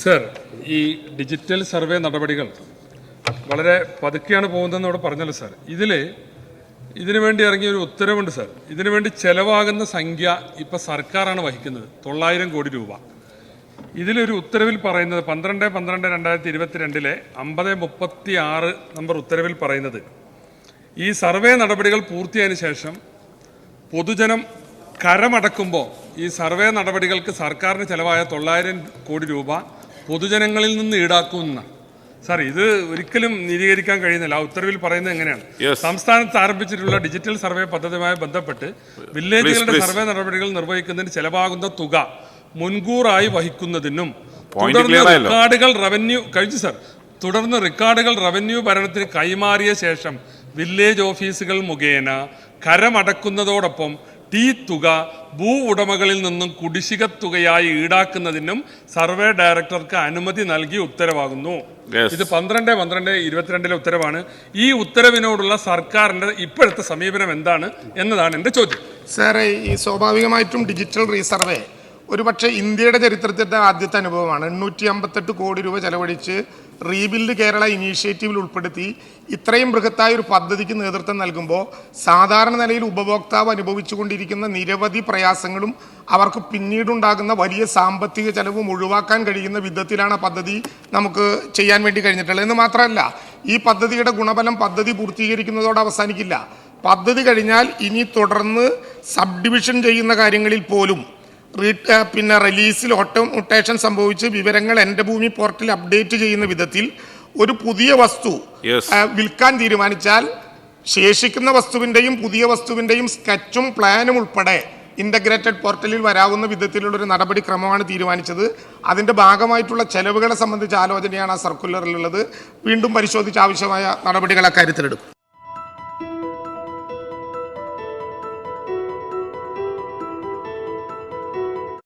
Sir, ഈ digital survey നടപടികൾ വളരെ പതുക്കെയാണ് പോകുന്നതെന്ന് ഇവിടെ പറഞ്ഞല്ലോ സാർ. ഇതിനു വേണ്ടി ഇറങ്ങിയ ഒരു ഉത്തരവുണ്ട് സാർ. ഇതിനു വേണ്ടി ചെലവാകുന്ന സംഖ്യ ഇപ്പോൾ സർക്കാരാണ് വഹിക്കുന്നത്, 900 കോടി രൂപ. ഇതിലൊരു ഉത്തരവിൽ പറയുന്നത് 12/12/2022 5036 നമ്പർ ഉത്തരവിൽ പറയുന്നത്, ഈ സർവേ നടപടികൾ പൂർത്തിയായതിനു ശേഷം പൊതുജനം കരമടക്കുമ്പോൾ ഈ സർവേ നടപടികൾക്ക് സർക്കാരിന് ചെലവായ 900 കോടി രൂപ പൊതുജനങ്ങളിൽ നിന്ന് ഈടാക്കുമെന്നാണ്. സാർ, ഇത് ഒരിക്കലും നീതീകരിക്കാൻ കഴിയുന്നില്ല. ആ ഉത്തരവിൽ പറയുന്നത് എങ്ങനെയാണ്? സംസ്ഥാനത്ത് ആരംഭിച്ചിട്ടുള്ള ഡിജിറ്റൽ സർവേ പദ്ധതിയുമായി ബന്ധപ്പെട്ട് വില്ലേജുകളുടെ സർവേ നടപടികൾ നിർവഹിക്കുന്നതിന് ചെലവാകുന്ന തുക മുൻകൂറായി വഹിക്കുന്നതിനും തുടർന്ന് റെക്കോർഡുകൾ റവന്യൂ ഭരണത്തിന് കൈമാറിയ ശേഷം വില്ലേജ് ഓഫീസുകൾ മുഖേന കരമടക്കുന്നതോടൊപ്പം ഈ തുക ഭൂ ഉടമകളിൽ നിന്നും കുടിശ്ശിക തുകയായി ഈടാക്കുന്നതിനും സർവേ ഡയറക്ടർക്ക് അനുമതി നൽകി ഉത്തരവാകുന്നു. ഇത് 12/12/22 ഉത്തരവാണ്. ഈ ഉത്തരവിനോടുള്ള സർക്കാരിന്റെ ഇപ്പോഴത്തെ സമീപനം എന്താണ് എന്നതാണ് എന്റെ ചോദ്യം. സാറേ, ഈ സ്വാഭാവികമായിട്ടും ഡിജിറ്റൽ റീസർവേ ഒരുപക്ഷെ ഇന്ത്യയുടെ ചരിത്രത്തിന്റെ ആദ്യത്തെ അനുഭവമാണ്. 858 കോടി രൂപ ചെലവഴിച്ച് റീബിൽഡ് കേരള ഇനീഷ്യേറ്റീവിൽ ഉൾപ്പെടുത്തി ഇത്രയും ബൃഹത്തായ ഒരു പദ്ധതിക്ക് നേതൃത്വം നൽകുമ്പോൾ സാധാരണ നിലയിൽ ഉപഭോക്താവ് അനുഭവിച്ചുകൊണ്ടിരിക്കുന്ന നിരവധി പ്രയാസങ്ങളും അവർക്ക് പിന്നീടുണ്ടാകുന്ന വലിയ സാമ്പത്തിക ചെലവും ഒഴിവാക്കാൻ കഴിയുന്ന വിധത്തിലാണ് പദ്ധതി നമുക്ക് ചെയ്യാൻ വേണ്ടി കഴിഞ്ഞിട്ടുള്ളത്. എന്ന് മാത്രമല്ല, ഈ പദ്ധതിയുടെ ഗുണഫലം പദ്ധതി പൂർത്തീകരിക്കുന്നതോടെ അവസാനിക്കില്ല. പദ്ധതി കഴിഞ്ഞാൽ ഇനി തുടർന്ന് സബ് ഡിവിഷൻ ചെയ്യുന്ന കാര്യങ്ങളിൽ പോലും റിലീസിൽ ഓട്ടോമേഷൻ സംഭവിച്ച് വിവരങ്ങൾ എൻ്റെ ഭൂമി പോർട്ടൽ അപ്ഡേറ്റ് ചെയ്യുന്ന വിധത്തിൽ ഒരു പുതിയ വസ്തു വിൽക്കാൻ തീരുമാനിച്ചാൽ ശേഷിക്കുന്ന വസ്തുവിൻ്റെയും പുതിയ വസ്തുവിൻ്റെയും സ്കെച്ചും പ്ലാനും ഉൾപ്പെടെ ഇൻ്റഗ്രേറ്റഡ് പോർട്ടലിൽ വരാവുന്ന വിധത്തിലുള്ളൊരു നടപടിക്രമമാണ് തീരുമാനിച്ചത്. അതിൻ്റെ ഭാഗമായിട്ടുള്ള ചെലവുകളെ സംബന്ധിച്ച ആലോചനയാണ് ആ സർക്കുലറിലുള്ളത്. വീണ്ടും പരിശോധിച്ച് ആവശ്യമായ നടപടികൾ അക്കാര്യത്തിലെടുക്കും.